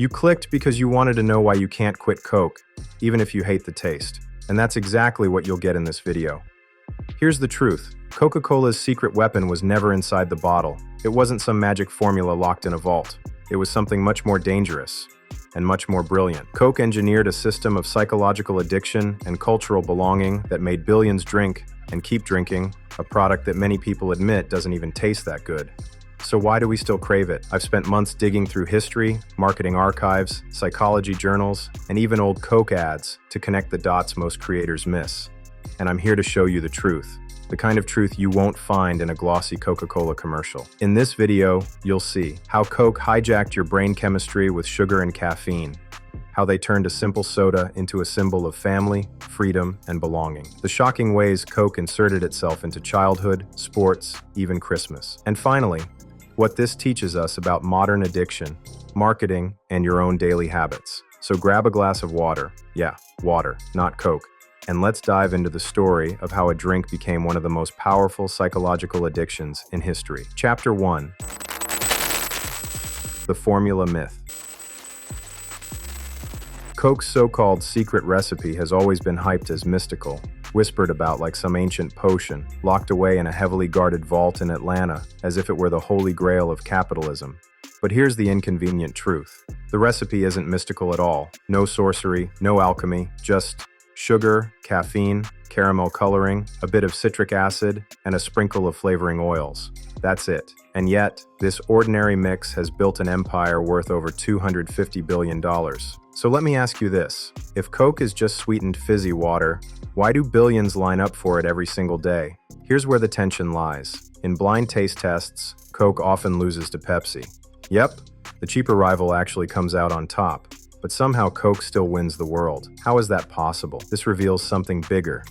You clicked because you wanted to know why you can't quit Coke, even if you hate the taste. And that's exactly what you'll get in this video. Here's the truth. Coca-Cola's secret weapon was never inside the bottle. It wasn't some magic formula locked in a vault. It was something much more dangerous and much more brilliant. Coke engineered a system of psychological addiction and cultural belonging that made billions drink and keep drinking, a product that many people admit doesn't even taste that good. So why do we still crave it? I've spent months digging through history, marketing archives, psychology journals, and even old Coke ads to connect the dots most creators miss. And I'm here to show you the truth. The kind of truth you won't find in a glossy Coca-Cola commercial. In this video, you'll see how Coke hijacked your brain chemistry with sugar and caffeine, how they turned a simple soda into a symbol of family, freedom, and belonging, the shocking ways Coke inserted itself into childhood, sports, even Christmas, and finally, what this teaches us about modern addiction, marketing, and your own daily habits. So grab a glass of water, yeah, water, not Coke, and let's dive into the story of how a drink became one of the most powerful psychological addictions in history. Chapter 1. The Formula Myth. Coke's so-called secret recipe has always been hyped as mystical, whispered about like some ancient potion, locked away in a heavily guarded vault in Atlanta, as if it were the holy grail of capitalism. But here's the inconvenient truth. The recipe isn't mystical at all. No sorcery, no alchemy, just sugar, caffeine, caramel coloring, a bit of citric acid, and a sprinkle of flavoring oils. That's it. And yet, this ordinary mix has built an empire worth over $250 billion. So let me ask you this. If Coke is just sweetened fizzy water, why do billions line up for it every single day? Here's where the tension lies. In blind taste tests, Coke often loses to Pepsi. Yep, the cheaper rival actually comes out on top. But somehow Coke still wins the world. How is that possible? This reveals something bigger,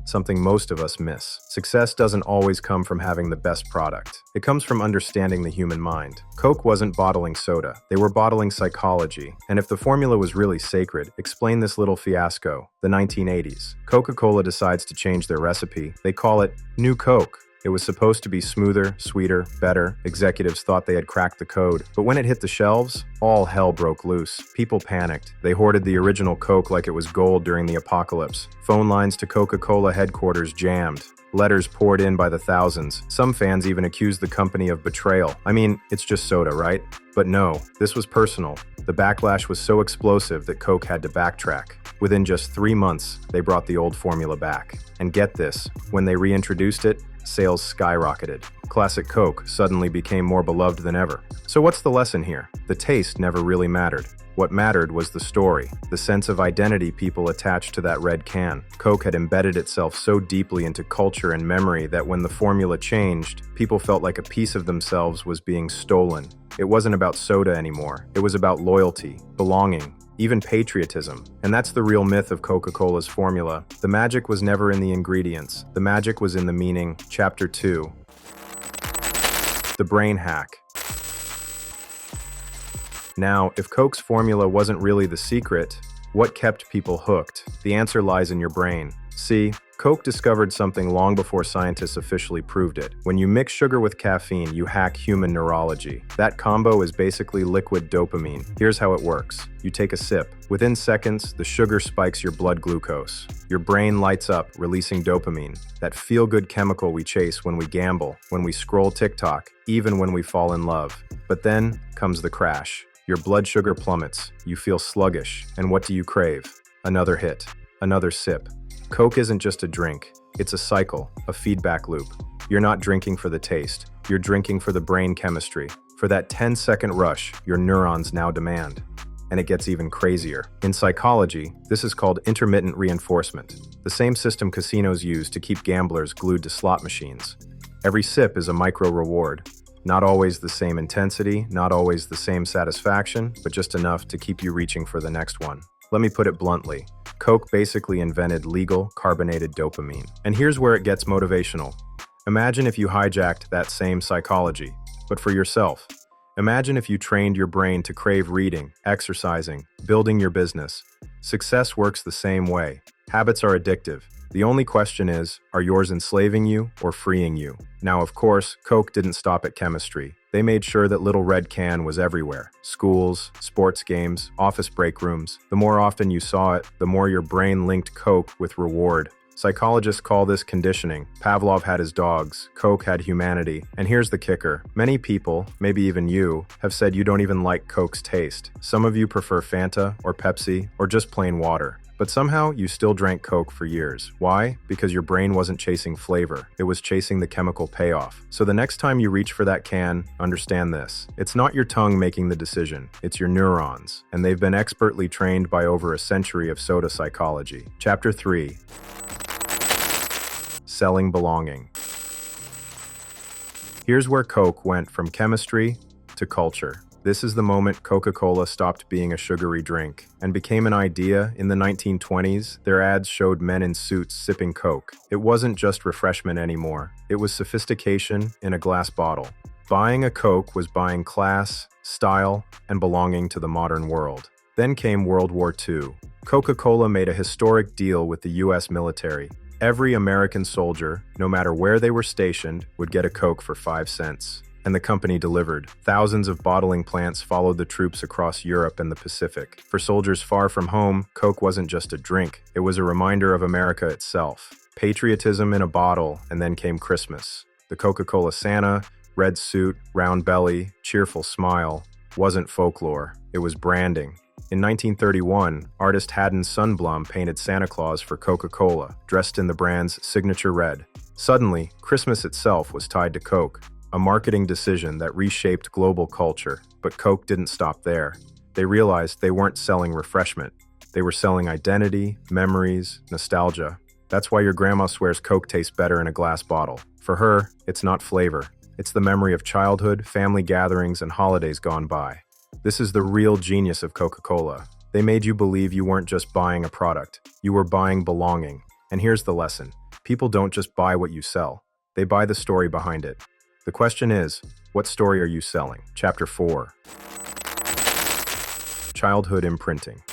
something most of us miss. Success doesn't always come from having the best product. It comes from understanding the human mind. Coke wasn't bottling soda. They were bottling psychology. And if the formula was really sacred, explain this little fiasco. The 1980s. Coca-Cola decides to change their recipe. They call it New Coke. It was supposed to be smoother, sweeter, better. Executives thought they had cracked the code. But when it hit the shelves, all hell broke loose. People panicked. They hoarded the original Coke like it was gold during the apocalypse. Phone lines to Coca-Cola headquarters jammed. Letters poured in by the thousands. Some fans even accused the company of betrayal. I mean, it's just soda, right? But no, this was personal. The backlash was so explosive that Coke had to backtrack. Within just 3 months, they brought the old formula back. And get this, when they reintroduced it, sales skyrocketed. Classic Coke suddenly became more beloved than ever. So what's the lesson here? The taste never really mattered. What mattered was the story, the sense of identity people attached to that red can. Coke had embedded itself so deeply into culture and memory that when the formula changed, people felt like a piece of themselves was being stolen. It wasn't about soda anymore. It was about loyalty, belonging, even patriotism. And that's the real myth of Coca-Cola's formula. The magic was never in the ingredients. The magic was in the meaning. Chapter 2. The Brain Hack. Now, if Coke's formula wasn't really the secret, what kept people hooked? The answer lies in your brain. See, Coke discovered something long before scientists officially proved it. When you mix sugar with caffeine, you hack human neurology. That combo is basically liquid dopamine. Here's how it works. You take a sip. Within seconds, the sugar spikes your blood glucose. Your brain lights up, releasing dopamine, that feel-good chemical we chase when we gamble, when we scroll TikTok, even when we fall in love. But then comes the crash. Your blood sugar plummets, you feel sluggish, and what do you crave? Another hit, another sip. Coke isn't just a drink, it's a cycle, a feedback loop. You're not drinking for the taste, you're drinking for the brain chemistry. For that 10-second rush, your neurons now demand. And it gets even crazier. In psychology, this is called intermittent reinforcement, the same system casinos use to keep gamblers glued to slot machines. Every sip is a micro-reward. Not always the same intensity, not always the same satisfaction, but just enough to keep you reaching for the next one. Let me put it bluntly. Coke basically invented legal, carbonated dopamine. And here's where it gets motivational. Imagine if you hijacked that same psychology, but for yourself. Imagine if you trained your brain to crave reading, exercising, building your business. Success works the same way. Habits are addictive. The only question is, are yours enslaving you or freeing you? Now, of course, Coke didn't stop at chemistry. They made sure that little red can was everywhere. Schools, sports games, office break rooms. The more often you saw it, the more your brain linked Coke with reward. Psychologists call this conditioning. Pavlov had his dogs, Coke had humanity. And here's the kicker. Many people, maybe even you, have said you don't even like Coke's taste. Some of you prefer Fanta or Pepsi or just plain water. But somehow you still drank Coke for years. Why? Because your brain wasn't chasing flavor. It was chasing the chemical payoff. So the next time you reach for that can, understand this. It's not your tongue making the decision. It's your neurons. And they've been expertly trained by over a century of soda psychology. Chapter 3. Selling belonging. Here's where Coke went from chemistry to culture. This is the moment Coca-Cola stopped being a sugary drink and became an idea. In the 1920s, their ads showed men in suits sipping Coke. It wasn't just refreshment anymore. It was sophistication in a glass bottle. Buying a Coke was buying class, style, and belonging to the modern world. Then came World War II. Coca-Cola made a historic deal with the US military. Every American soldier, no matter where they were stationed, would get a Coke for 5 cents. And the company delivered. Thousands of bottling plants followed the troops across Europe and the Pacific. For soldiers far from home, Coke wasn't just a drink. It was a reminder of America itself. Patriotism in a bottle, and then came Christmas. The Coca-Cola Santa, red suit, round belly, cheerful smile, wasn't folklore. It was branding. In 1931, artist Haddon Sundblom painted Santa Claus for Coca-Cola, dressed in the brand's signature red. Suddenly, Christmas itself was tied to Coke, a marketing decision that reshaped global culture. But Coke didn't stop there. They realized they weren't selling refreshment. They were selling identity, memories, nostalgia. That's why your grandma swears Coke tastes better in a glass bottle. For her, it's not flavor. It's the memory of childhood, family gatherings, and holidays gone by. This is the real genius of Coca-Cola. They made you believe you weren't just buying a product. You were buying belonging. And here's the lesson. People don't just buy what you sell. They buy the story behind it. The question is, what story are you selling? Chapter 4. Childhood imprinting.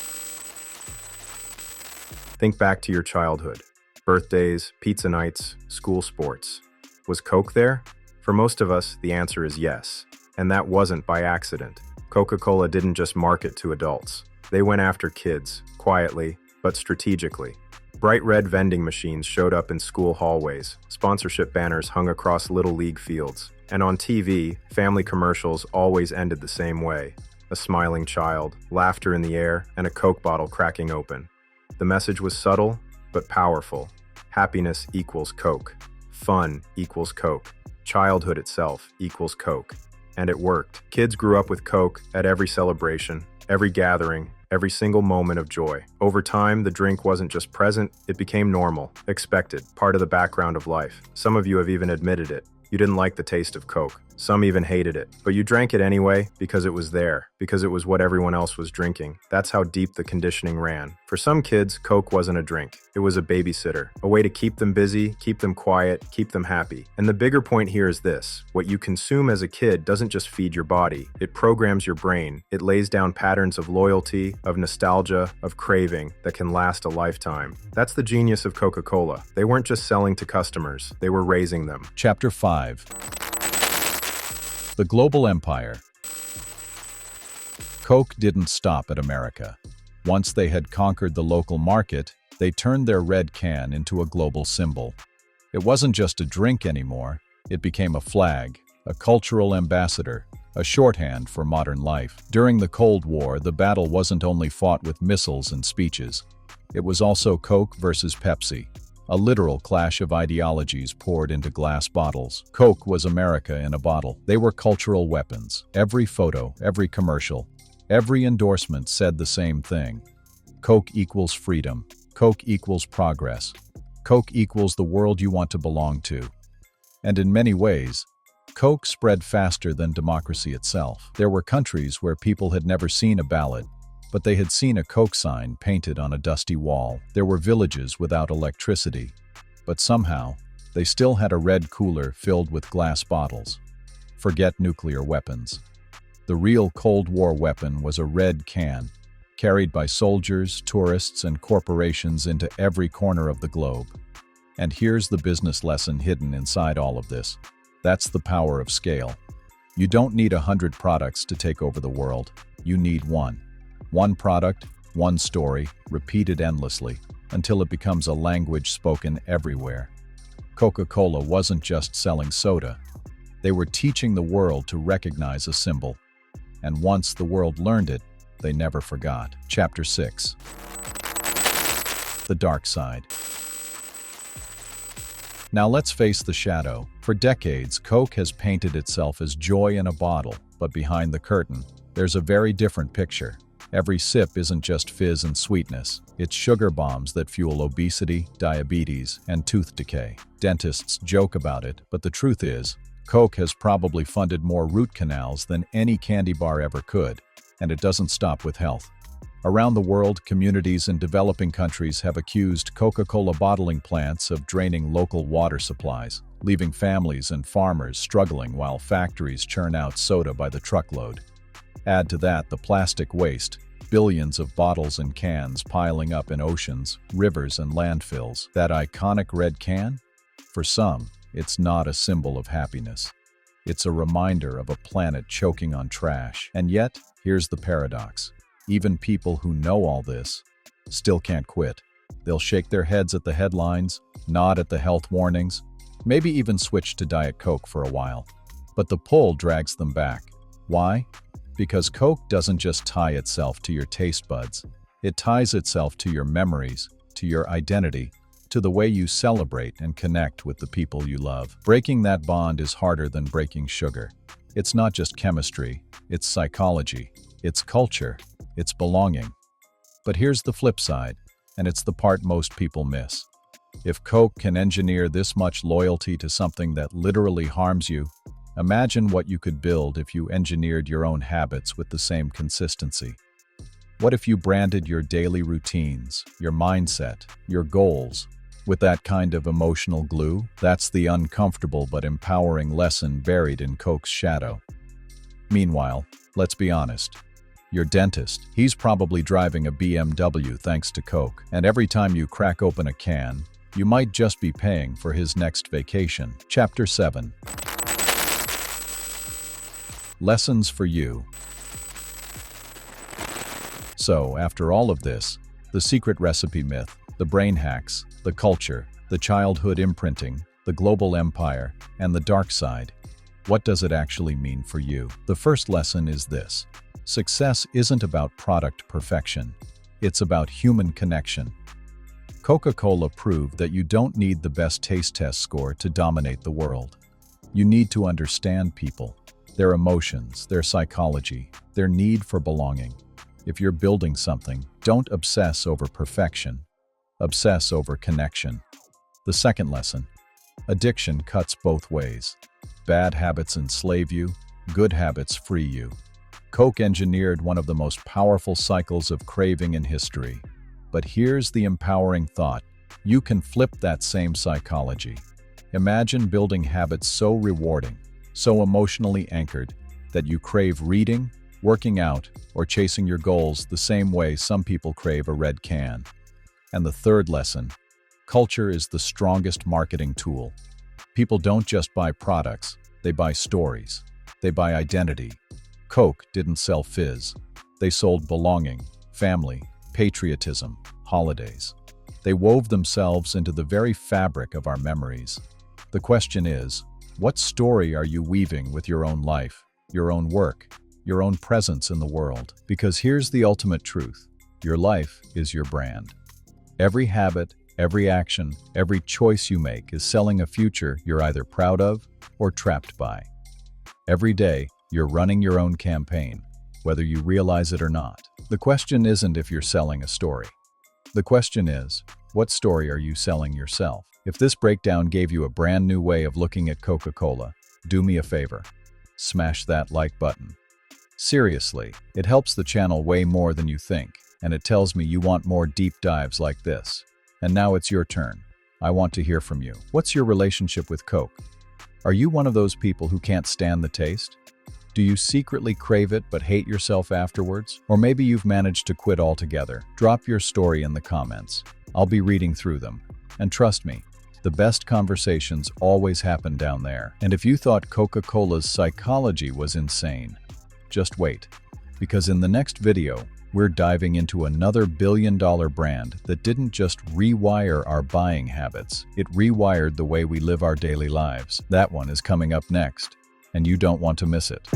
Think back to your childhood. Birthdays, pizza nights, school sports. Was Coke there? For most of us, the answer is yes. And that wasn't by accident. Coca-Cola didn't just market to adults. They went after kids, quietly, but strategically. Bright red vending machines showed up in school hallways. Sponsorship banners hung across Little League fields. And on TV, family commercials always ended the same way. A smiling child, laughter in the air, and a Coke bottle cracking open. The message was subtle, but powerful. Happiness equals Coke. Fun equals Coke. Childhood itself equals Coke. And it worked. Kids grew up with Coke at every celebration, every gathering, every single moment of joy. Over time, the drink wasn't just present, it became normal, expected, part of the background of life. Some of you have even admitted it. You didn't like the taste of Coke. Some even hated it. But you drank it anyway because it was there, because it was what everyone else was drinking. That's how deep the conditioning ran. For some kids, Coke wasn't a drink. It was a babysitter, a way to keep them busy, keep them quiet, keep them happy. And the bigger point here is this. What you consume as a kid doesn't just feed your body. It programs your brain. It lays down patterns of loyalty, of nostalgia, of craving that can last a lifetime. That's the genius of Coca-Cola. They weren't just selling to customers. They were raising them. Chapter 5. The Global Empire. Coke didn't stop at America. Once they had conquered the local market, they turned their red can into a global symbol. It wasn't just a drink anymore, it became a flag, a cultural ambassador, a shorthand for modern life. During the Cold War, the battle wasn't only fought with missiles and speeches. It was also Coke versus Pepsi. A literal clash of ideologies poured into glass bottles. Coke was America in a bottle. They were cultural weapons. Every photo, every commercial, every endorsement said the same thing. Coke equals freedom. Coke equals progress. Coke equals the world you want to belong to. And in many ways, Coke spread faster than democracy itself. There were countries where people had never seen a ballot, but they had seen a Coke sign painted on a dusty wall. There were villages without electricity, but somehow, they still had a red cooler filled with glass bottles. Forget nuclear weapons. The real Cold War weapon was a red can, carried by soldiers, tourists, and corporations into every corner of the globe. And here's the business lesson hidden inside all of this. That's the power of scale. You don't need 100 products to take over the world. You need one. One product, one story, repeated endlessly, until it becomes a language spoken everywhere. Coca-Cola wasn't just selling soda. They were teaching the world to recognize a symbol. And once the world learned it, they never forgot. Chapter 6. The Dark Side. Now let's face the shadow. For decades, Coke has painted itself as joy in a bottle, but behind the curtain, there's a very different picture. Every sip isn't just fizz and sweetness. It's sugar bombs that fuel obesity, diabetes, and tooth decay. Dentists joke about it, but the truth is, Coke has probably funded more root canals than any candy bar ever could, and it doesn't stop with health. Around the world, communities in developing countries have accused Coca-Cola bottling plants of draining local water supplies, leaving families and farmers struggling while factories churn out soda by the truckload. Add to that the plastic waste, billions of bottles and cans piling up in oceans, rivers, and landfills. That iconic red can? For some, it's not a symbol of happiness. It's a reminder of a planet choking on trash. And yet, here's the paradox. Even people who know all this still can't quit. They'll shake their heads at the headlines, nod at the health warnings, maybe even switch to Diet Coke for a while. But the pull drags them back. Why? Because Coke doesn't just tie itself to your taste buds. It ties itself to your memories, to your identity, to the way you celebrate and connect with the people you love. Breaking that bond is harder than breaking sugar. It's not just chemistry, it's psychology, it's culture, it's belonging. But here's the flip side, and it's the part most people miss. If Coke can engineer this much loyalty to something that literally harms you, imagine what you could build if you engineered your own habits with the same consistency. What if you branded your daily routines, your mindset, your goals, with that kind of emotional glue? That's the uncomfortable but empowering lesson buried in Coke's shadow. Meanwhile, let's be honest. Your dentist, he's probably driving a BMW thanks to Coke, and every time you crack open a can, you might just be paying for his next vacation. Chapter 7. Lessons for you. So, after all of this, the secret recipe myth, the brain hacks, the culture, the childhood imprinting, the global empire, and the dark side, what does it actually mean for you? The first lesson is this. Success isn't about product perfection. It's about human connection. Coca-Cola proved that you don't need the best taste test score to dominate the world. You need to understand people, their emotions, their psychology, their need for belonging. If you're building something, don't obsess over perfection. Obsess over connection. The second lesson. Addiction cuts both ways. Bad habits enslave you, good habits free you. Coke engineered one of the most powerful cycles of craving in history. But here's the empowering thought. You can flip that same psychology. Imagine building habits so rewarding, so emotionally anchored, that you crave reading, working out, or chasing your goals the same way some people crave a red can. And the third lesson. Culture is the strongest marketing tool. People don't just buy products, they buy stories. They buy identity. Coke didn't sell fizz. They sold belonging, family, patriotism, holidays. They wove themselves into the very fabric of our memories. The question is, what story are you weaving with your own life, your own work, your own presence in the world? Because here's the ultimate truth. Your life is your brand. Every habit, every action, every choice you make is selling a future you're either proud of or trapped by. Every day, you're running your own campaign, whether you realize it or not. The question isn't if you're selling a story. The question is, what story are you selling yourself? If this breakdown gave you a brand new way of looking at Coca-Cola, do me a favor. Smash that like button. Seriously, it helps the channel way more than you think, and it tells me you want more deep dives like this. And now it's your turn. I want to hear from you. What's your relationship with Coke? Are you one of those people who can't stand the taste? Do you secretly crave it but hate yourself afterwards? Or maybe you've managed to quit altogether. Drop your story in the comments. I'll be reading through them. And trust me, The best conversations always happen down there. And if you thought Coca-Cola's psychology was insane, just wait. Because in the next video, we're diving into another billion-dollar brand that didn't just rewire our buying habits, it rewired the way we live our daily lives. That one is coming up next, and you don't want to miss it.